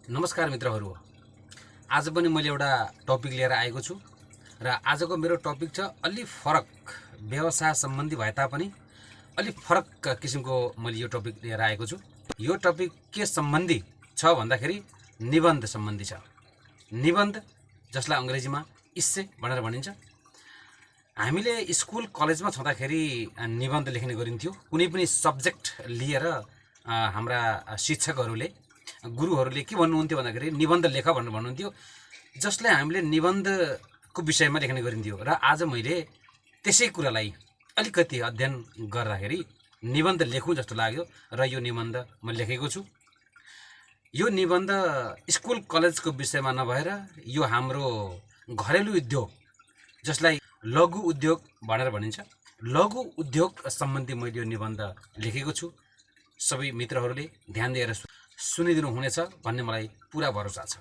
नमस्कार मित्रहरू, आज पनि मैले एउटा टपिक लिएर आएको छु र आजको मेरो टपिक छ अलि फरक व्यवसाय सम्बन्धी भए तापनि अलि फरक किसिमको मैले यो टपिक लिएर आएको छु। यो टपिक के सम्बन्धी छ भन्दाखेरि निबन्ध सम्बन्धी छ। निबन्ध जसलाई अङ्ग्रेजीमा इस्से भनेर भनिन्छ। हामीले स्कुल कलेजमा छँदाखेरि निबन्ध लेख्ने गरिन्थ्यो। कुनै पनि सब्जेक्ट लिएर हाम्रा शिक्षकहरूले गुरुहरूले के भन्नुहुन्थ्यो भन्दाखेरि निबन्ध लेख भनेर भन्नुहुन्थ्यो, जसलाई हामीले निबन्धको विषयमा लेख्ने गरिन्थ्यो। र आज मैले त्यसै कुरालाई अलिकति अध्ययन गर्दाखेरि निबन्ध लेखौँ जस्तो लाग्यो र यो निबन्ध म लेखेको छु। यो निबन्ध स्कुल कलेजको विषयमा नभएर यो हाम्रो घरेलु उद्योग जसलाई लघु उद्योग भनेर भनिन्छ, लघु उद्योग सम्बन्धी मैले यो निबन्ध लेखेको छु। सबै मित्रहरूले ध्यान दिएर सुनिदिनु हुनेछ भन्ने मलाई पुरा भरोसा छ।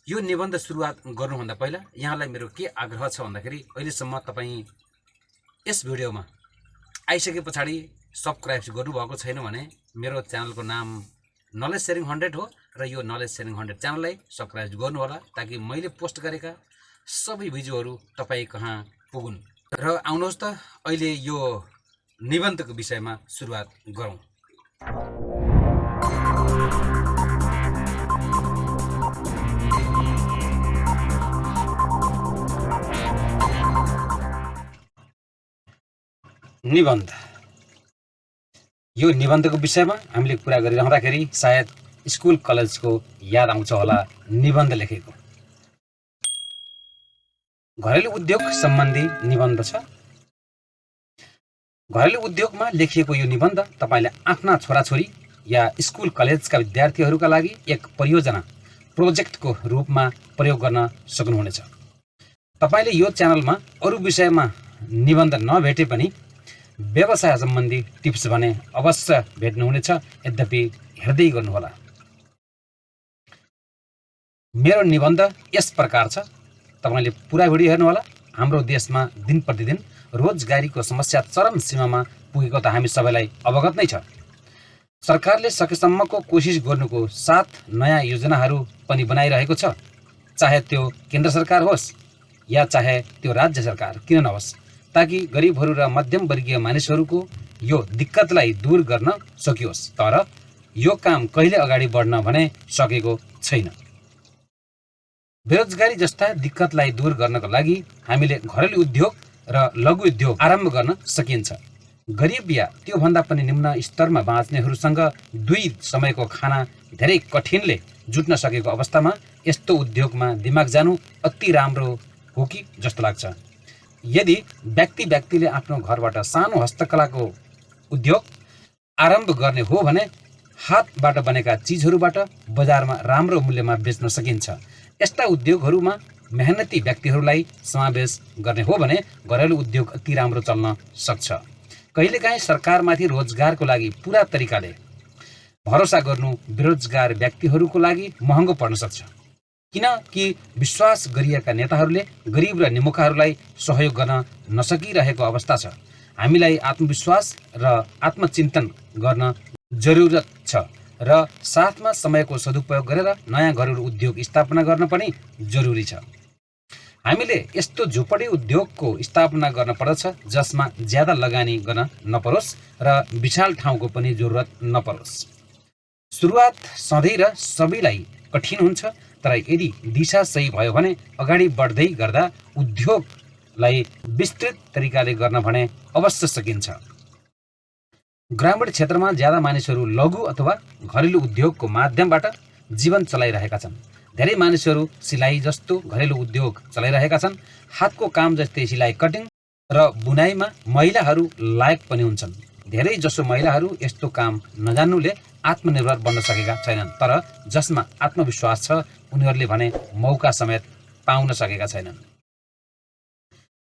यो निबन्ध सुरुवात गर्नुभन्दा पहिला यहाँलाई मेरो के आग्रह छ भन्दाखेरि अहिलेसम्म तपाईँ यस भिडियोमा आइसके पछाडि सब्सक्राइब गर्नुभएको छैन भने मेरो च्यानलको नाम नलेज सेयरिङ 100 हो र यो नलेज सेयरिङ 100 च्यानललाई सब्सक्राइब गर्नुहोला ताकि मैले पोस्ट गरेका सबै भिडियोहरू तपाईँ कहाँ पुगुन्। र आउनुहोस् त अहिले यो निबन्धको विषयमा सुरुवात गरौँ। निबन्ध, यो निबन्धको विषयमा हामीले कुरा गरिरहँदाखेरि सायद स्कुल कलेजको याद आउँछ होला। निबन्ध लेखेको घरेलु उद्योग सम्बन्धी निबन्ध छ। घरेलु उद्योगमा लेखिएको यो निबन्ध तपाईले आफ्ना छोराछोरी या स्कुल कलेजका विद्यार्थीहरूका लागि एक परियोजना प्रोजेक्टको रूपमा प्रयोग गर्न सक्नुहुनेछ। तपाईले यो च्यानलमा अरू विषयमा निबन्ध नभेटे पनि व्यवसाय सम्बन्धी टिप्स भने अवश्य भेट्नुहुनेछ। यद्यपि हेर्दै गर्नुहोला। मेरो निबन्ध यस प्रकार छ, तपाईले पुरा भिडियो हेर्नुहोला। हाम्रो देशमा दिन प्रतिदिन रोजगारीको समस्या चरम सीमामा पुगेको त हामी सबैलाई अवगत नै छ। सरकारले सकेसम्मको कोसिस गर्नुको साथ नयाँ योजनाहरू पनि बनाइरहेको छ, चाहे त्यो केन्द्र सरकार होस् या चाहे त्यो राज्य सरकार किन नहोस्, ताकि गरिबहरू र मध्यम वर्गीय मानिसहरूको यो दिक्कतलाई दूर गर्न सकियोस्। तर यो काम कहिले अगाडि बढ्न भने सकेको छैन। बेरोजगारी जस्ता दिक्कतलाई दूर गर्नको लागि हामीले घरेलु उद्योग र लघु उद्योग आरम्भ गर्न सकिन्छ। गरिब या त्योभन्दा पनि निम्न स्तरमा बाँच्नेहरूसँग दुई समयको खाना धेरै कठिनले जुट्न सकेको अवस्थामा यस्तो उद्योगमा दिमाग जानु अति राम्रो हो कि जस्तो लाग्छ। यदि व्यक्तिले आफ्नो घरबाट सानो हस्तकलाको उद्योग आरम्भ गर्ने हो भने हातबाट बनेका चिजहरूबाट बजारमा राम्रो मूल्यमा बेच्न सकिन्छ। यस्ता उद्योगहरूमा मेहनती व्यक्तिहरूलाई समावेश गर्ने हो भने घरेलु उद्योग अति राम्रो चल्न सक्छ। कहिलेकाहीँ सरकारमाथि रोजगारको लागि पूरा तरिकाले भरोसा गर्नु बेरोजगार व्यक्तिहरूको लागि महँगो पर्न सक्छ, किनकि विश्वास गरिएका नेताहरूले गरिब र निमुखाहरूलाई सहयोग गर्न नसकिरहेको अवस्था छ। हामीलाई आत्मविश्वास र आत्मचिन्तन गर्न जरुरत छ र साथमा समयको सदुपयोग गरेर नयाँ घरेलु उद्योग स्थापना गर्न पनि जरुरी छ। हामीले यस्तो झोपडी उद्योगको स्थापना गर्न पर्दछ जसमा ज्यादा लगानी गर्न नपरोस् र विशाल ठाउँको पनि जरुरत नपरोस्। सुरुवात सधैँ र सबैलाई कठिन हुन्छ, तर यदि दिशा सही भयो भने अगाडि बढ्दै गर्दा उद्योगलाई विस्तृत तरिकाले गर्न भने अवश्य सकिन्छ। ग्रामीण क्षेत्रमा ज्यादा मानिसहरू लघु अथवा घरेलु उद्योगको माध्यमबाट जीवन चलाइरहेका छन्। धेरै मानिसहरू सिलाइ जस्तो घरेलु उद्योग चलाइरहेका छन्। हातको काम जस्तै सिलाइ, कटिङ र बुनाइमा महिलाहरू लायक पनि हुन्छन्। धेरै जसो महिलाहरू यस्तो काम नजान्नुले आत्मनिर्भर बन्न सकेका छैनन्, तर जसमा आत्मविश्वास छ उनीहरूले भने मौका समेत पाउन सकेका छैनन्।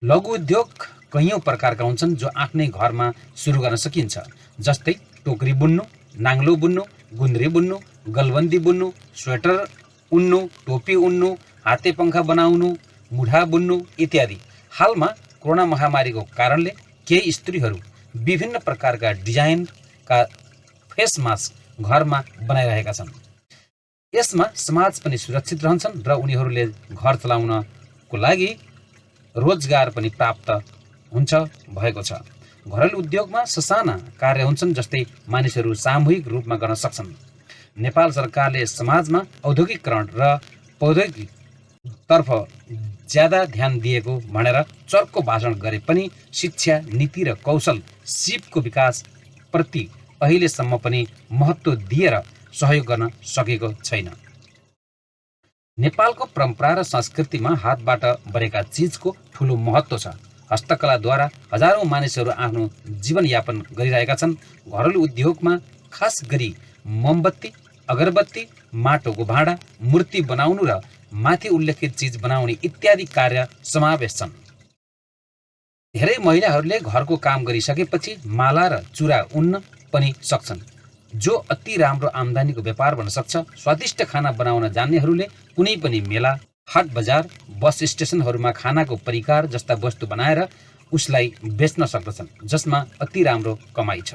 लघु उद्योग कैयौँ प्रकारका हुन्छन् जो आफ्नै घरमा सुरु गर्न सकिन्छ, जस्तै टोकरी बुन्नु, नाङ्लो बुन्नु, गुन्द्री बुन्नु, गलबन्दी बुन्नु, स्वेटर उन्नु, टोपी उन्नु, हाते पंखा बनाउनु, मुढा बुन्नु इत्यादि। हालमा कोरोना महामारीको कारणले केही स्त्रीहरू विभिन्न प्रकारका डिजाइनका फेस मास्क घरमा बनाइरहेका छन्। यसमा समाज पनि सुरक्षित रहन्छन् र उनीहरूले घर चलाउनको लागि रोजगार पनि प्राप्त हुन्छ भएको छ। घरेलु उद्योगमा ससाना कार्य हुन्छन् जस्तै मानिसहरू सामूहिक रूपमा गर्न सक्छन्। नेपाल सरकारले समाजमा औद्योगिकरण र प्रौद्योगिकी तर्फ ज्यादा ध्यान दिएको भनेर चर्को भाषण गरे पनि शिक्षा नीति र कौशल सिपको विकास प्रति अहिलेसम्म पनि महत्त्व दिएर सहयोग गर्न सकेको छैन। नेपालको परम्परा र संस्कृतिमा हातबाट बनेका चिजको ठूलो महत्त्व छ। हस्तकलाद्वारा हजारौं मानिसहरू आफ्नो जीवनयापन गरिरहेका छन्। घरेलु उद्योगमा खास गरी मोमबत्ती, अगरबत्ती, माटोको भाँडा, मूर्ति बनाउनु र माथि उल्लेखित चिज बनाउने इत्यादि कार्य समावेश छन्। धेरै महिलाहरूले घरको काम गरिसकेपछि माला र चुरा उन्न पनि सक्छन्, जो अति राम्रो आम्दानीको व्यापार बन्न सक्छ। स्वादिष्ट खाना बनाउन जान्नेहरूले कुनै पनि मेला, हाट बजार, बस स्टेसनहरूमा खानाको परिकार जस्ता वस्तु बनाएर उसलाई बेच्न सक्दछन्, जसमा अति राम्रो कमाइ छ।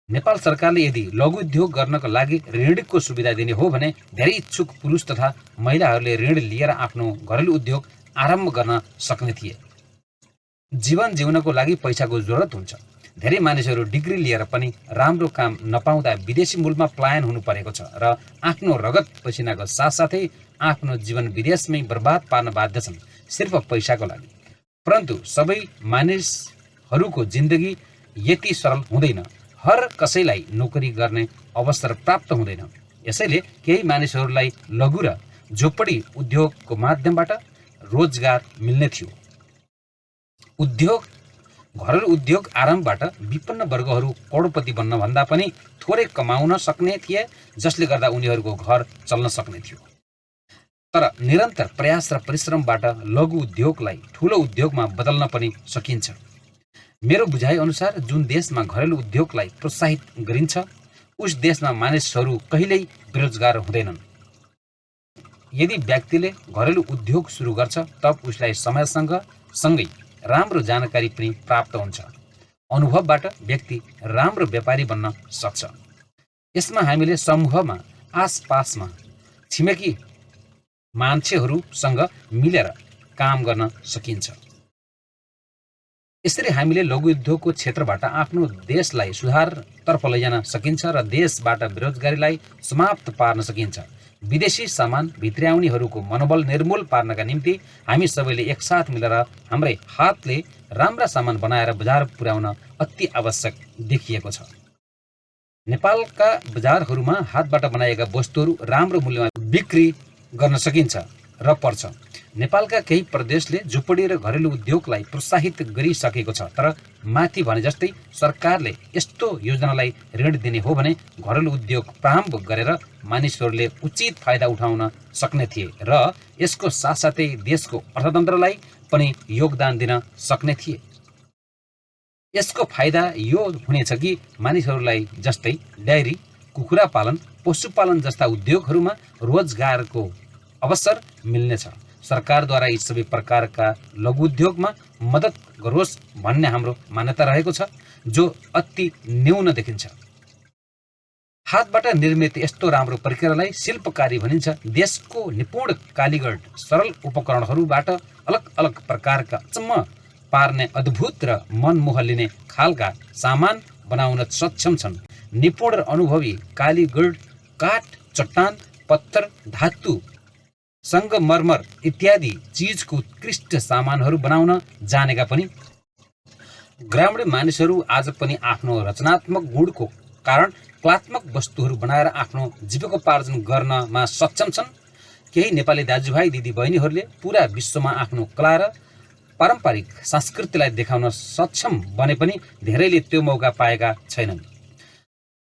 नेपाल सरकारले यदि लघु उद्योग गर्नको लागि ऋणको सुविधा दिने हो भने धेरै इच्छुक पुरुष तथा महिलाहरूले ऋण लिएर आफ्नो घरेलु उद्योग आरम्भ गर्न सक्ने थिए। जीवन जिउनको लागि पैसाको जरुरत हुन्छ। धेरै मानिसहरू डिग्री लिएर पनि राम्रो काम नपाउँदा विदेशी मूलमा पलायन हुनु परेको छ र आफ्नो रगत पसिनाको साथसाथै आफ्नो जीवन विदेशमै बर्बाद पार्न बाध्य छन्, सिर्फ पैसाको लागि। परन्तु सबै मानिसहरूको जिन्दगी यति सरल हुँदैन। हर कसैलाई नोकरी गर्ने अवसर प्राप्त हुँदैन। यसैले केही मानिसहरूलाई लघु र झोपडी उद्योगको माध्यमबाट रोजगार मिल्ने थियो। घरेलु उद्योग आरम्भबाट विपन्न वर्गहरू करोडपति बन्न भन्दा पनि थोरै कमाउन सक्ने थिए, जसले गर्दा उनीहरूको घर चल्न सक्ने थियो। तर निरन्तर प्रयास र परिश्रमबाट लघु उद्योगलाई ठूलो उद्योगमा बदल्न पनि सकिन्छ। मेरो बुझाइ अनुसार जुन देशमा घरेलु उद्योगलाई प्रोत्साहित गरिन्छ, उस देशमा मानिसहरू कहिल्यै बेरोजगार हुँदैनन्। यदि व्यक्तिले घरेलु उद्योग सुरु गर्छ, तब उसलाई समयसँग सँगै राम्रो जानकारी पनि प्राप्त हुन्छ। अनुभवबाट व्यक्ति राम्रो व्यापारी बन्न सक्छ। यसमा हामीले समूहमा, आसपासमा छिमेकी मान्छेहरूसँग मिलेर काम गर्न सकिन्छ। यसरी हामीले लघु उद्योगको क्षेत्रबाट आफ्नो देशलाई सुधारतर्फ लैजान सकिन्छ र देशबाट बेरोजगारीलाई समाप्त पार्न सकिन्छ। विदेशी सामान भित्र्याउनेहरूको मनोबल निर्मूल पार्नका निम्ति हामी सबैले एकसाथ मिलेर हाम्रै हातले राम्रा सामान बनाएर बजार पुर्याउन अति आवश्यक देखिएको छ। नेपालका बजारहरूमा हातबाट बनाएका वस्तुहरू राम्रो मूल्यमा बिक्री गर्न सकिन्छ र पर्छ। नेपालका केही प्रदेशले झुपडी र घरेलु उद्योगलाई प्रोत्साहित गरिसकेको छ, तर माथि भने जस्तै सरकारले यस्तो योजनालाई ऋण दिने हो भने घरेलु उद्योग प्रारम्भ गरेर मानिसहरूले उचित फाइदा उठाउन सक्ने थिए र यसको साथसाथै देशको अर्थतन्त्रलाई पनि योगदान दिन सक्ने थिए। यसको फाइदा यो हुनेछ कि मानिसहरूलाई जस्तै डेयरी, कुखुरा पालन, पशुपालन जस्ता उद्योगहरूमा रोजगारको अवसर मिल्नेछ। सरकारद्वारा यी सबै प्रकारका लघु उद्योगमा मद्दत गरोस् भन्ने हाम्रो मान्यता रहेको छ, जो अति न्यून देखिन्छ। हातबाट निर्मित यस्तो राम्रो प्रक्रियालाई शिल्पकारी भनिन्छ। देशको निपुण कालीगढ सरल उपकरणहरूबाट अलग अलग प्रकारका अचम्म पार्ने अद्भुत र मनमोह लिने खालका सामान बनाउन सक्षम छन्। निपुण र अनुभवी कालीगढ काठ, चट्टान, पत्थर, धातु, संगमरमर इत्यादि चीजको उत्कृष्ट सामानहरू बनाउन जानेका पनि ग्रामीण मानिसहरू आज पनि आफ्नो रचनात्मक गुणको कारण कलात्मक वस्तुहरू बनाएर आफ्नो जीविकोपार्जन गर्नमा सक्षम छन्। केही नेपाली दाजुभाइ दिदीबहिनीहरूले पुरा विश्वमा आफ्नो कला र पारम्परिक संस्कृतिलाई देखाउन सक्षम बने पनि धेरैले त्यो मौका पाएका छैनन्।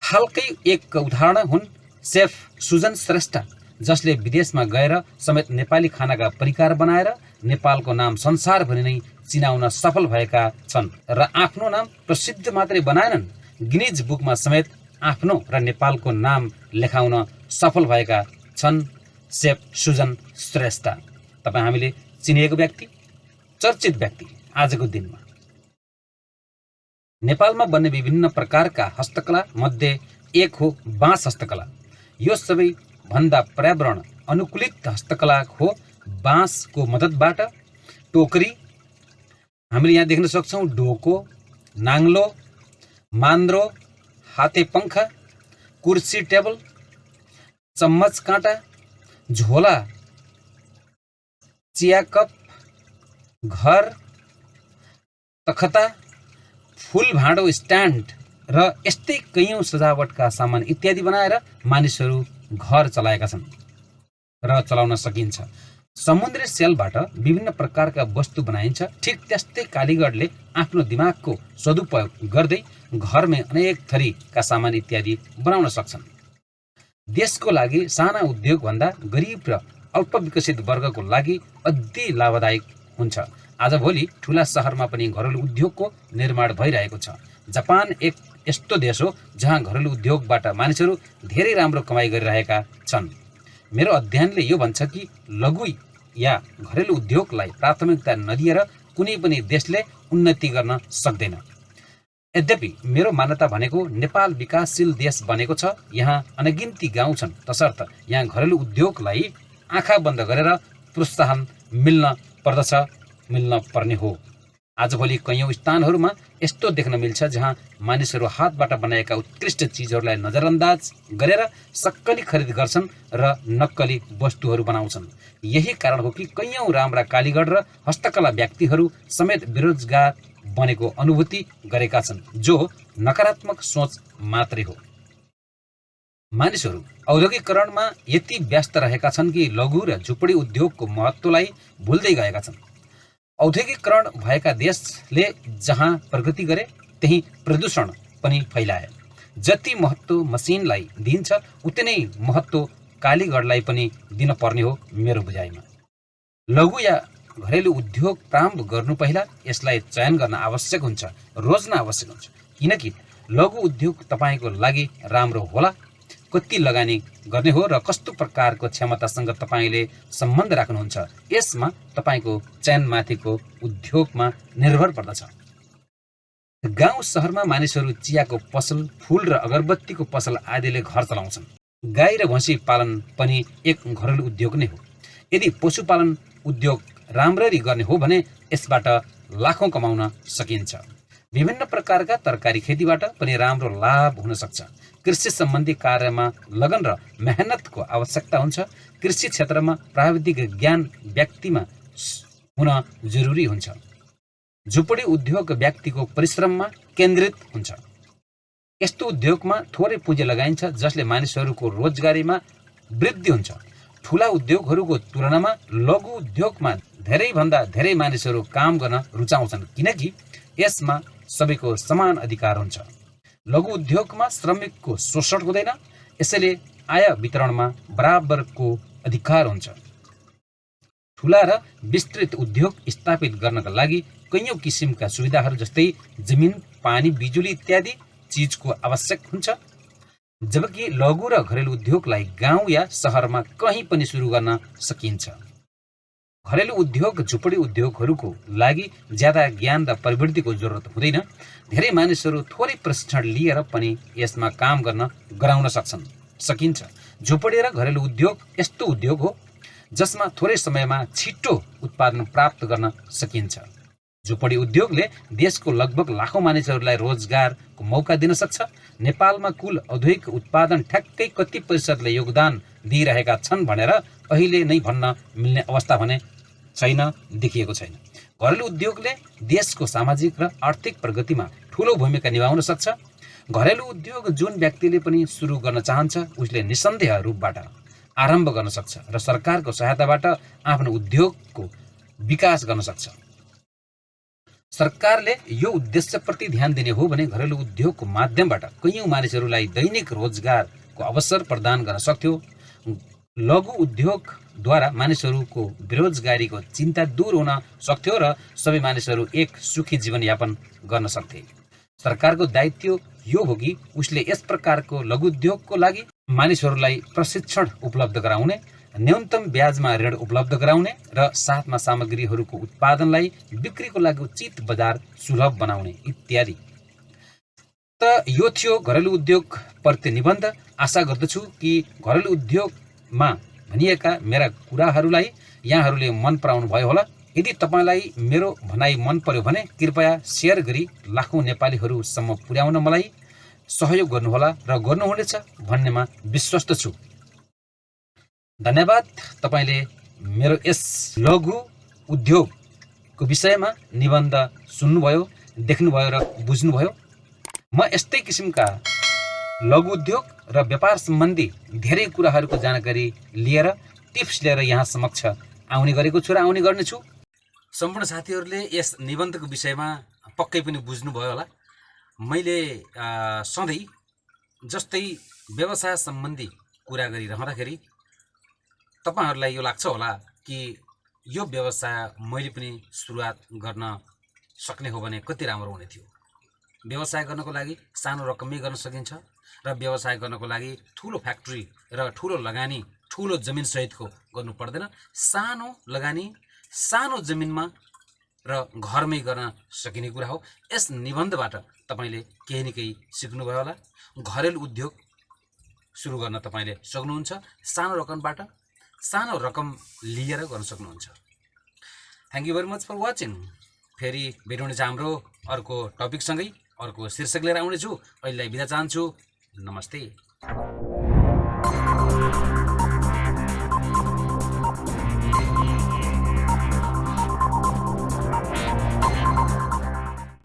हालकै एक उदाहरण हुन् सेफ सुजन श्रेष्ठ, जसले विदेशमा गएर समेत नेपाली खानाका परिकार बनाएर नेपालको नाम संसारभरि नै चिनाउन सफल भएका छन् र आफ्नो नाम प्रसिद्ध मात्रै बनाएनन्, गिनिज बुकमा समेत आफ्नो र नेपालको नाम लेखाउन सफल भएका छन् सेफ सुजन श्रेष्ठ। तपाईँ हामीले चिनिएको व्यक्ति, चर्चित व्यक्ति आजको दिनमा। नेपालमा बन्ने विभिन्न प्रकारका हस्तकला मध्ये एक हो बाँस हस्तकला। यो सबै भन्दा पर्यावरण अनुकूलित हस्तकला हो। बाँसको मद्दतबाट टोकरी हामीले यहाँ देख्न सक्छौँ, डोको, नाङ्लो, मान्द्रो, हाते पङ्खा, कुर्सी टेबल, चम्मच काँटा, झोला, चिया कप, घर, तखता, फुल भाँडो स्ट्यान्ड र यस्तै कैयौँ सजावटका सामान इत्यादि बनाएर मानिसहरू घर चलाएका छन् र चलाउन सकिन्छ। समुद्री सेलबाट विभिन्न प्रकारका वस्तु बनाइन्छ। ठिक त्यस्तै कालीगढले आफ्नो दिमागको सदुपयोग गर्दै घरमै अनेक थरीका सामान इत्यादि बनाउन सक्छन्। देशको लागि साना उद्योगभन्दा गरिब र अल्पविकसित वर्गको लागि अति लाभदायक हुन्छ। आजभोलि ठुला सहरमा पनि घरेलु उद्योगको निर्माण भइरहेको छ। जापान एक यस्तो देश हो जहाँ घरेलु उद्योगबाट मानिसहरू धेरै राम्रो कमाइ गरिरहेका छन्। मेरो अध्ययनले यो भन्छ कि लघु या घरेलु उद्योगलाई प्राथमिकता नदिएर कुनै पनि देशले उन्नति गर्न सक्दैन। यद्यपि मेरो मान्यता भनेको नेपाल विकासशील देश बनेको छ। यहाँ अनगिन्ती गाउँ छन्, तसर्थ यहाँ घरेलु उद्योगलाई आँखा बन्द गरेर प्रोत्साहन मिल्न पर्ने हो। आजभोलि कैयौँ स्थानहरूमा यस्तो देख्न मिल्छ जहाँ मानिसहरू हातबाट बनाएका उत्कृष्ट चिजहरूलाई नजरअन्दाज गरेर सक्कली खरिद गर्छन् र नक्कली वस्तुहरू बनाउँछन्। यही कारण हो कि कैयौँ राम्रा कालीगढ र हस्तकला व्यक्तिहरू समेत बेरोजगार बनेको अनुभूति गरेका छन्, जो नकारात्मक सोच मात्रै हो। मानिसहरू औद्योगिकरणमा यति व्यस्त रहेका छन् कि लघु र झुपडी उद्योगको महत्त्वलाई भुल्दै गएका छन्। औद्योगिकरण भएका देशले जहाँ प्रगति गरे त्यही प्रदूषण पनि फैलाए। जति महत्त्व मसिनलाई दिन्छ उति नै महत्त्व कालीगढलाई पनि दिन पर्ने हो मेरो बुझाइमा। लघु या घरेलु उद्योग प्रारम्भ गर्नु पहिला यसलाई चयन गर्न आवश्यक हुन्छ, रोज्न आवश्यक हुन्छ। किनकि लघु उद्योग तपाईँको लागि राम्रो होला, कति लगानी गर्ने हो र कस्तो प्रकारको क्षमतासँग तपाईँले सम्बन्ध राख्नुहुन्छ, यसमा तपाईँको चयनमाथिको उद्योगमा निर्भर पर्दछ। गाउँ सहरमा मानिसहरू चियाको पसल, फुल र अगरबत्तीको पसल आदिले घर चलाउँछन्। गाई र भैँसी पालन पनि एक घरेलु उद्योग नै हो। यदि पशुपालन उद्योग राम्ररी गर्ने हो भने यसबाट लाखौँ कमाउन सकिन्छ। विभिन्न प्रकारका तरकारी खेतीबाट पनि राम्रो लाभ हुन सक्छ। कृषि सम्बन्धी कार्यमा लगन र मेहनतको आवश्यकता हुन्छ। कृषि क्षेत्रमा प्राविधिक ज्ञान व्यक्तिमा हुन जरुरी हुन्छ। झुपडी उद्योग व्यक्तिको परिश्रममा केन्द्रित हुन्छ। यस्तो उद्योगमा थोरै पुँजी लगाइन्छ जसले मानिसहरूको रोजगारीमा वृद्धि हुन्छ। ठुला उद्योगहरूको तुलनामा लघु उद्योगमा धेरैभन्दा धेरै मानिसहरू काम गर्न रुचाउँछन्, किनकि यसमा सबैको समान अधिकार हुन्छ। लघु उद्योगमा श्रमिकको शोषण हुँदैन, यसैले आय वितरणमा बराबरको अधिकार हुन्छ। ठुला र विस्तृत उद्योग स्थापित गर्नका लागि कैयौँ किसिमका सुविधाहरू जस्तै जमिन, पानी, बिजुली इत्यादि चिजको आवश्यक हुन्छ। जबकि लघु र घरेलु उद्योगलाई गाउँ या सहरमा कहीँ पनि सुरु गर्न सकिन्छ। घरेलु उद्योग झुपडी उद्योगहरूको लागि ज्यादा ज्ञान र प्रवृत्तिको जरुरत हुँदैन। धेरै मानिसहरू थोरै प्रशिक्षण लिएर पनि यसमा काम गर्न गराउन सकिन्छ। झुपडी र घरेलु उद्योग यस्तो उद्योग हो जसमा थोरै समयमा छिटो उत्पादन प्राप्त गर्न सकिन्छ। झुपडी उद्योगले देशको लगभग लाखौँ मानिसहरूलाई रोजगारको मौका दिन सक्छ। नेपालमा कुल औद्योगिक उत्पादन ठ्याक्कै कति प्रतिशतले योगदान दिइरहेका छन् भनेर अहिले नै भन्न मिल्ने अवस्था भने देखिएको छैन। घरेलु उद्योगले देशको सामाजिक र आर्थिक प्रगतिमा ठूलो भूमिका निभाउन सक्छ। घरेलु उद्योग जुन व्यक्तिले पनि सुरु गर्न चाहन्छ उसले निसन्देह रूपबाट आरम्भ गर्न सक्छ र सरकारको सहायताबाट आफ्नो उद्योगको विकास गर्न सक्छ। सरकारले यो उद्देश्यप्रति ध्यान दिने हो भने घरेलु उद्योगको माध्यमबाट कैयौँ मानिसहरूलाई दैनिक रोजगारको अवसर प्रदान गर्न सक्थ्यो। लघु उद्योगद्वारा मानिसहरूको बेरोजगारीको चिन्ता दूर हुन सक्थ्यो र सबै मानिसहरू एक सुखी जीवनयापन गर्न सक्थे। सरकारको दायित्व यो हो कि उसले यस प्रकारको लघु उद्योगको लागि मानिसहरूलाई प्रशिक्षण उपलब्ध गराउने, न्यूनतम ब्याजमा ऋण उपलब्ध गराउने र साथमा सामग्रीहरूको उत्पादनलाई बिक्रीको लागि उचित बजार सुलभ बनाउने इत्यादि। त यो थियो घरेलु उद्योग प्रति निबन्ध। आशा गर्दछु कि घरेलु उद्योग मा भनिएका मेरा कुराहरूलाई यहाँहरूले मन पराउनु भयो होला। यदि तपाईँलाई मेरो भनाइ मन पर्यो भने कृपया सेयर गरी लाखौँ नेपालीहरूसम्म पुर्याउन मलाई सहयोग गर्नुहोला र गर्नुहुनेछ भन्नेमा विश्वस्त छु। धन्यवाद। तपाईँले मेरो यस लघु उद्योगको विषयमा निबन्ध सुन्नुभयो, देख्नुभयो र बुझ्नुभयो। म यस्तै किसिमका लघु उद्योग र व्यापार सम्बन्धी धेरै कुराहरूको जानकारी लिएर टिप्स लिएर यहाँ समक्ष आउने गरेको छु र आउने गर्नेछु। सम्पूर्ण साथीहरूले यस निबन्धको विषयमा पक्कै पनि बुझ्नुभयो होला। मैले सधैँ जस्तै व्यवसाय सम्बन्धी कुरा गरिरहँदाखेरि तपाईहरूलाई यो लाग्छ होला कि यो व्यवसाय मैले पनि सुरुवात गर्न सक्ने हो भने कति राम्रो हुने थियो। व्यवसाय गर्नको लागि सानो रकममै गर्न सकिन्छ र व्यवसाय गर्नको लागि ठुलो फ्याक्ट्री र ठुलो लगानी, ठुलो जमिन सहितको गर्नु पर्दैन। सानो लगानी, सानो जमिनमा र घरमै गर्न सकिने कुरा हो। यस निबन्धबाट तपाईँले केही न केही सिक्नुभयो होला। घरेलु उद्योग सुरु गर्न तपाईँले सक्नुहुन्छ। सानो रकमबाट, सानो रकम लिएर गर्न सक्नुहुन्छ। Thank you very much for watching. फेरि भेटौँ हाम्रो अर्को टपिकसँगै, अर्को शीर्षक लिएर आउनेछु। अहिलेलाई बिदा चाहन्छु। नमस्ते।